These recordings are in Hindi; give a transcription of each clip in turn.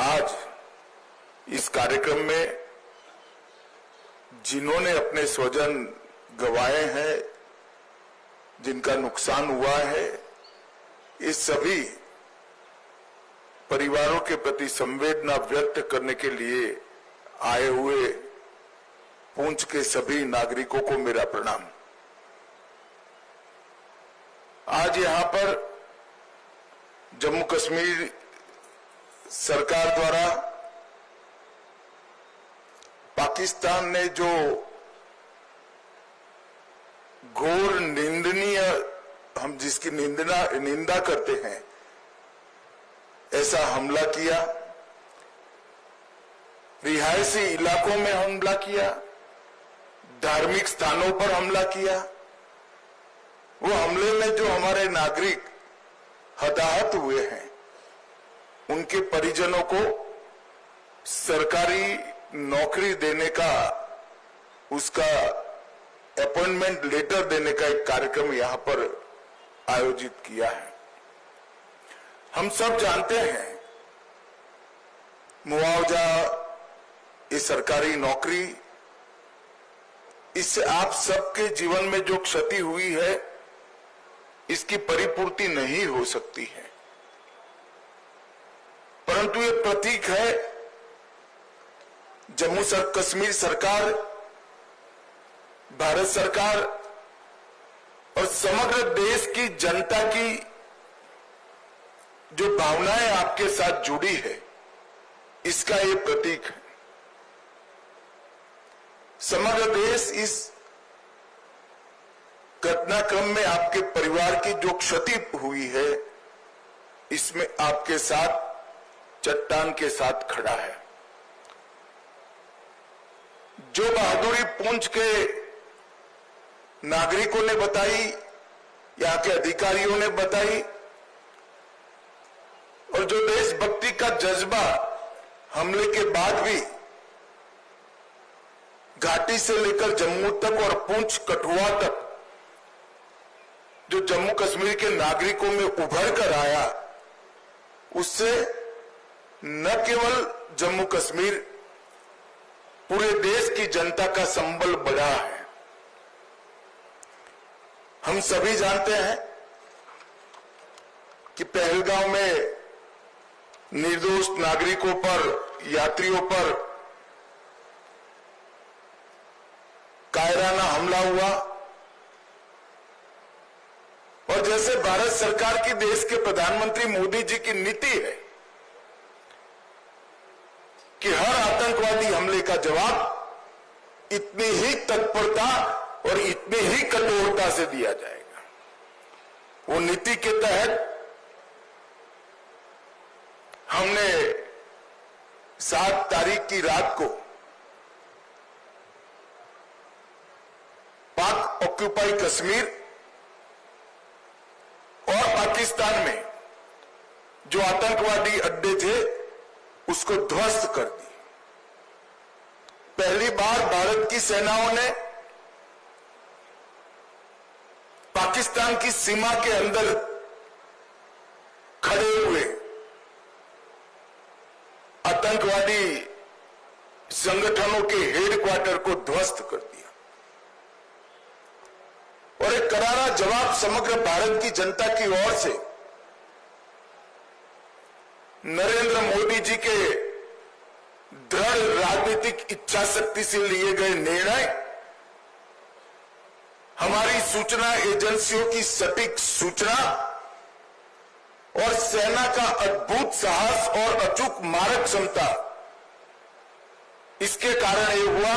आज इस कार्यक्रम में जिन्होंने अपने स्वजन गंवाए हैं, जिनका नुकसान हुआ है, इस सभी परिवारों के प्रति संवेदना व्यक्त करने के लिए आए हुए पुंछ के सभी नागरिकों को मेरा प्रणाम। आज यहां पर जम्मू कश्मीर सरकार द्वारा पाकिस्तान ने जो घोर निंदनीय, हम जिसकी निंदा करते हैं, ऐसा हमला किया, रिहायशी इलाकों में हमला किया, धार्मिक स्थानों पर हमला किया। वो हमले में जो हमारे नागरिक हताहत हुए हैं, उनके परिजनों को सरकारी नौकरी देने का, उसका अपॉइंटमेंट लेटर देने का एक कार्यक्रम यहां पर आयोजित किया है। हम सब जानते हैं मुआवजा, ये सरकारी नौकरी, इससे आप सबके जीवन में जो क्षति हुई है, इसकी परिपूर्ति नहीं हो सकती है, परंतु ये प्रतीक है जम्मू कश्मीर सरकार, भारत सरकार और समग्र देश की जनता की जो भावनाएं आपके साथ जुड़ी है, इसका ये प्रतीक है। समग्र देश इस घटनाक्रम में आपके परिवार की जो क्षति हुई है, इसमें आपके साथ चट्टान के साथ खड़ा है। जो बहादुरी पुंछ के नागरिकों ने बताई, यहां के अधिकारियों ने बताई, और जो देशभक्ति का जज्बा हमले के बाद भी घाटी से लेकर जम्मू तक और पुंछ कठुआ तक जो जम्मू कश्मीर के नागरिकों में उभर कर आया, उससे न केवल जम्मू कश्मीर, पूरे देश की जनता का संबल बढ़ा है। हम सभी जानते हैं कि पहलगांव में निर्दोष नागरिकों पर, यात्रियों पर कायराना हमला हुआ, और जैसे भारत सरकार की, देश के प्रधानमंत्री मोदी जी की नीति है कि हर आतंकवादी हमले का जवाब इतनी ही तत्परता और इतनी ही कठोरता से दिया जाएगा। वो नीति के तहत हमने 7 तारीख की रात को पाक ऑक्यूपाई कश्मीर और पाकिस्तान में जो आतंकवादी अड्डे थे, उसको ध्वस्त कर दी। पहली बार भारत की सेनाओं ने पाकिस्तान की सीमा के अंदर खड़े हुए आतंकवादी संगठनों के हेडक्वार्टर को ध्वस्त कर दिया, और एक करारा जवाब समग्र भारत की जनता की ओर से नरेंद्र मोदी जी के दृढ़ राजनीतिक इच्छा शक्ति से लिए गए निर्णय, हमारी सूचना एजेंसियों की सटीक सूचना और सेना का अद्भुत साहस और अचूक मारक क्षमता, इसके कारण ये हुआ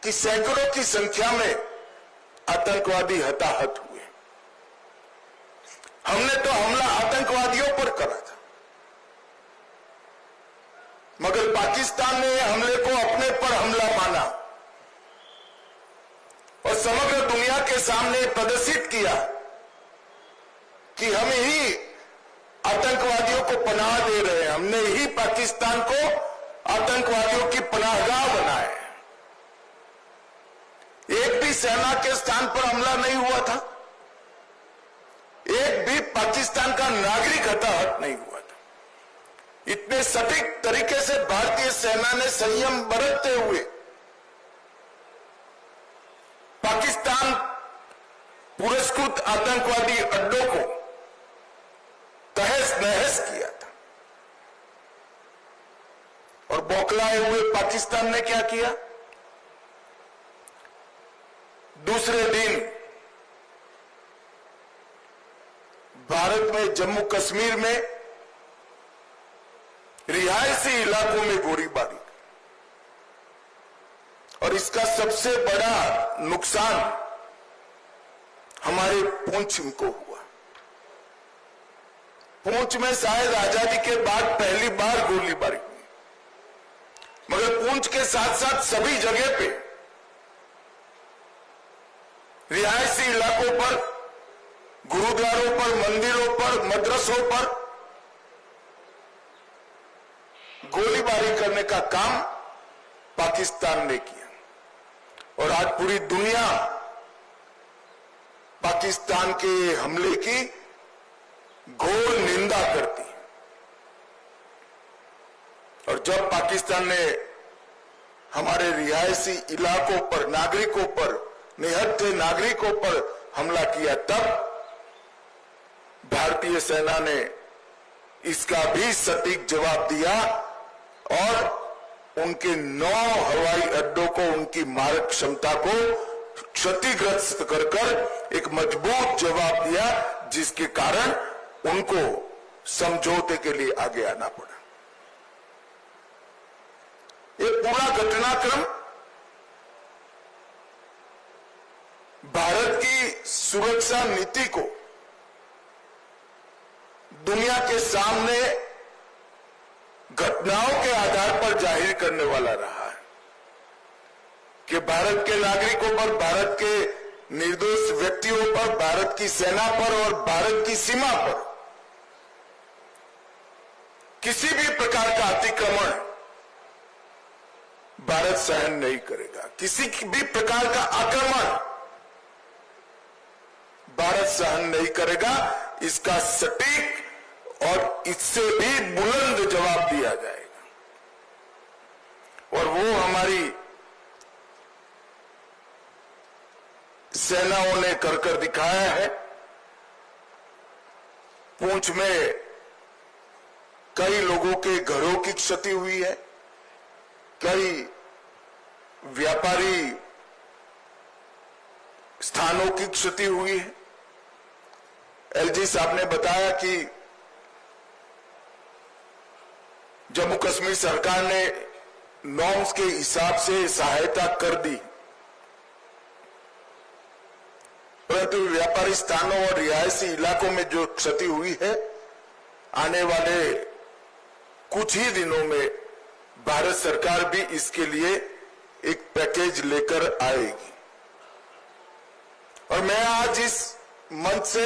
कि सैकड़ों की संख्या में आतंकवादी हताहत हुए। हमने तो हमला आतंकवादियों पर करा था, मगर पाकिस्तान ने हमले को अपने पर हमला माना और समग्र दुनिया के सामने प्रदर्शित किया कि हम ही आतंकवादियों को पनाह दे रहे हैं, हमने ही पाकिस्तान को आतंकवादियों की पनाहगाह बनाया है। एक भी सेना के स्थान पर हमला नहीं हुआ था, एक भी पाकिस्तान का नागरिक हताहत नहीं हुआ था। इतने सटीक तरीके से भारतीय सेना ने संयम बरतते हुए पाकिस्तान पुरस्कृत आतंकवादी अड्डों को तहस नहस किया था। और बौखलाए हुए पाकिस्तान ने क्या किया? दूसरे दिन भारत में जम्मू कश्मीर में रिहायशी इलाकों में गोलीबारी, और इसका सबसे बड़ा नुकसान हमारे पुंछ को हुआ। पुंछ में शायद आजादी के बाद पहली बार गोलीबारी हुई, मगर पुंछ के साथ साथ सभी जगह पे रिहायशी इलाकों पर, गुरुद्वारों पर, मंदिरों पर, मदरसों पर गोलीबारी करने का काम पाकिस्तान ने किया। और आज पूरी दुनिया पाकिस्तान के हमले की घोर निंदा करती है। और जब पाकिस्तान ने हमारे रिहायशी इलाकों पर, नागरिकों पर, निहत्थे नागरिकों पर हमला किया, तब भारतीय सेना ने इसका भी सटीक जवाब दिया और उनके 9 हवाई अड्डों को, उनकी मारक क्षमता को क्षतिग्रस्त कर कर एक मजबूत जवाब दिया, जिसके कारण उनको समझौते के लिए आगे आना पड़ा। ये पूरा घटनाक्रम भारत की सुरक्षा नीति को दुनिया के सामने घटनाओं के आधार पर जाहिर करने वाला रहा है कि भारत के नागरिकों पर, भारत के निर्दोष व्यक्तियों पर, भारत की सेना पर और भारत की सीमा पर किसी भी प्रकार का अतिक्रमण भारत सहन नहीं करेगा। किसी भी प्रकार का आक्रमण भारत सहन नहीं करेगा। इसका सटीक और इससे भी बुलंद जवाब दिया जाएगा। और वो हमारी सेनाओं ने कर दिखाया है। पुंछ में कई लोगों के घरों की क्षति हुई है, कई व्यापारी स्थानों की क्षति हुई है। एलजी साहब ने बताया कि जम्मू कश्मीर सरकार ने नॉर्म्स के हिसाब से सहायता कर दी, परंतु व्यापारी स्थानों और रिहायशी इलाकों में जो क्षति हुई है, आने वाले कुछ ही दिनों में भारत सरकार भी इसके लिए एक पैकेज लेकर आएगी। और मैं आज इस मंच से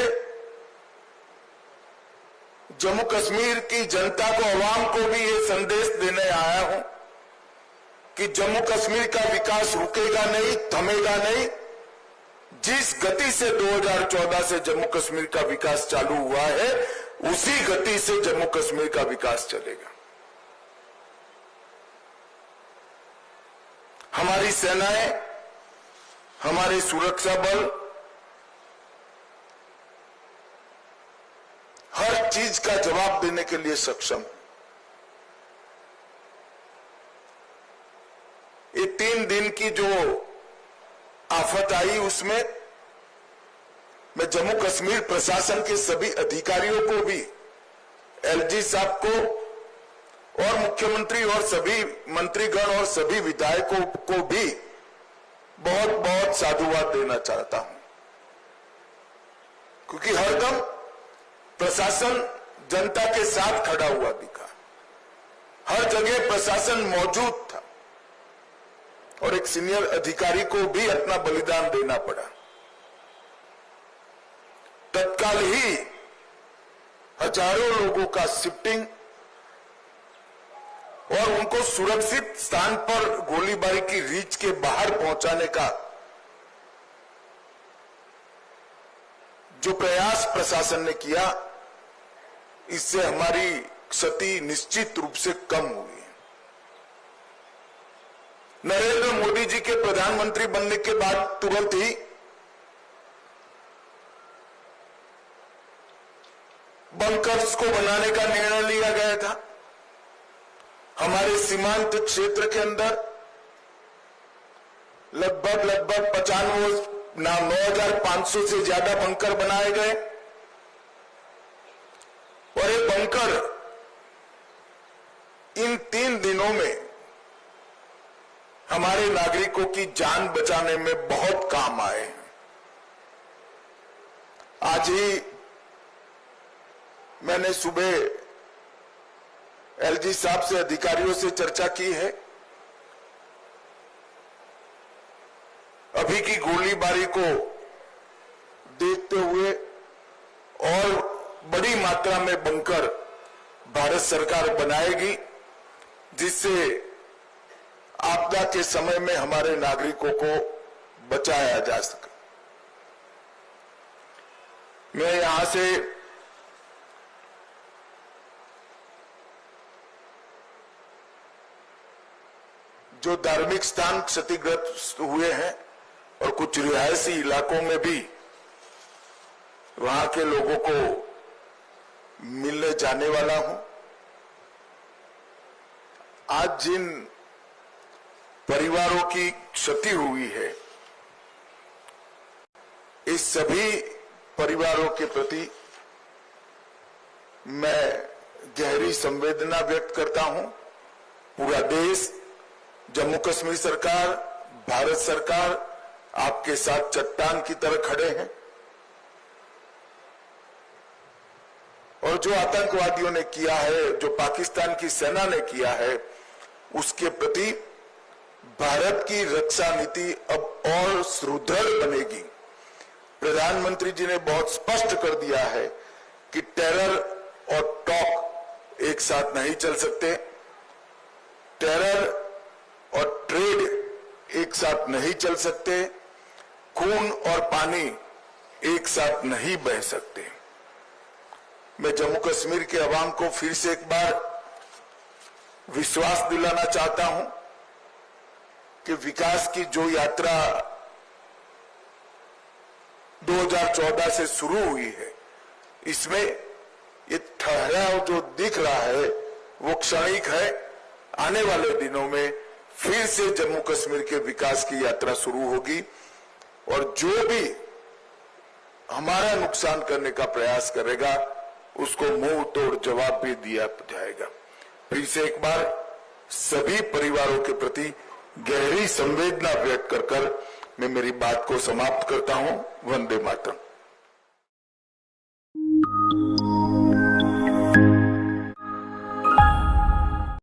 जम्मू कश्मीर की जनता को, आवाम को भी ये संदेश देने आया हूं कि जम्मू कश्मीर का विकास रुकेगा नहीं, थमेगा नहीं। जिस गति से 2014 से जम्मू कश्मीर का विकास चालू हुआ है, उसी गति से जम्मू कश्मीर का विकास चलेगा। हमारी सेनाएं, हमारे सुरक्षा बल हर चीज का जवाब देने के लिए सक्षम। ये 3 दिन की जो आफत आई, उसमें मैं जम्मू कश्मीर प्रशासन के सभी अधिकारियों को भी, एलजी साहब को और मुख्यमंत्री और सभी मंत्रीगण और सभी विधायकों को भी बहुत बहुत साधुवाद देना चाहता हूं, क्योंकि हरदम प्रशासन जनता के साथ खड़ा हुआ दिखा। हर जगह प्रशासन मौजूद था और एक सीनियर अधिकारी को भी अपना बलिदान देना पड़ा। तत्काल ही हजारों लोगों का शिफ्टिंग और उनको सुरक्षित स्थान पर गोलीबारी की रीच के बाहर पहुंचाने का जो प्रयास प्रशासन ने किया, इससे हमारी क्षति निश्चित रूप से कम हुई। नरेंद्र मोदी जी के प्रधानमंत्री बनने के बाद तुरंत ही बंकर्स को बनाने का निर्णय लिया गया था। हमारे सीमांत क्षेत्र के अंदर लगभग 9,500 से ज्यादा बंकर बनाए गए और ये बंकर इन 3 दिनों में हमारे नागरिकों की जान बचाने में बहुत काम आए। आज ही मैंने सुबह एलजी साहब से अधिकारियों से चर्चा की है। अभी की गोलीबारी को देखते हुए और बड़ी मात्रा में बंकर भारत सरकार बनाएगी, जिससे आपदा के समय में हमारे नागरिकों को बचाया जा सके। मैं यहां से जो धार्मिक स्थान क्षतिग्रस्त हुए हैं और कुछ रिहायशी इलाकों में भी वहां के लोगों को मिलने जाने वाला हूं। आज जिन परिवारों की क्षति हुई है, इस सभी परिवारों के प्रति मैं गहरी संवेदना व्यक्त करता हूं। पूरा देश, जम्मू कश्मीर सरकार, भारत सरकार आपके साथ चट्टान की तरह खड़े हैं और जो आतंकवादियों ने किया है, जो पाकिस्तान की सेना ने किया है, उसके प्रति भारत की रक्षा नीति अब और सुदृढ़ बनेगी। प्रधानमंत्री जी ने बहुत स्पष्ट कर दिया है कि टेरर और टॉक एक साथ नहीं चल सकते, टेरर और ट्रेड एक साथ नहीं चल सकते, खून और पानी एक साथ नहीं बह सकते। मैं जम्मू कश्मीर के अवाम को फिर से एक बार विश्वास दिलाना चाहता हूं कि विकास की जो यात्रा 2014 से शुरू हुई है, इसमें ये ठहराव जो दिख रहा है वो क्षणिक है। आने वाले दिनों में फिर से जम्मू कश्मीर के विकास की यात्रा शुरू होगी और जो भी हमारा नुकसान करने का प्रयास करेगा उसको मुंह तोड़ जवाब भी दिया जाएगा। फिर से एक बार सभी परिवारों के प्रति गहरी संवेदना व्यक्त कर मैं मेरी बात को समाप्त करता हूं। वंदे मातरम।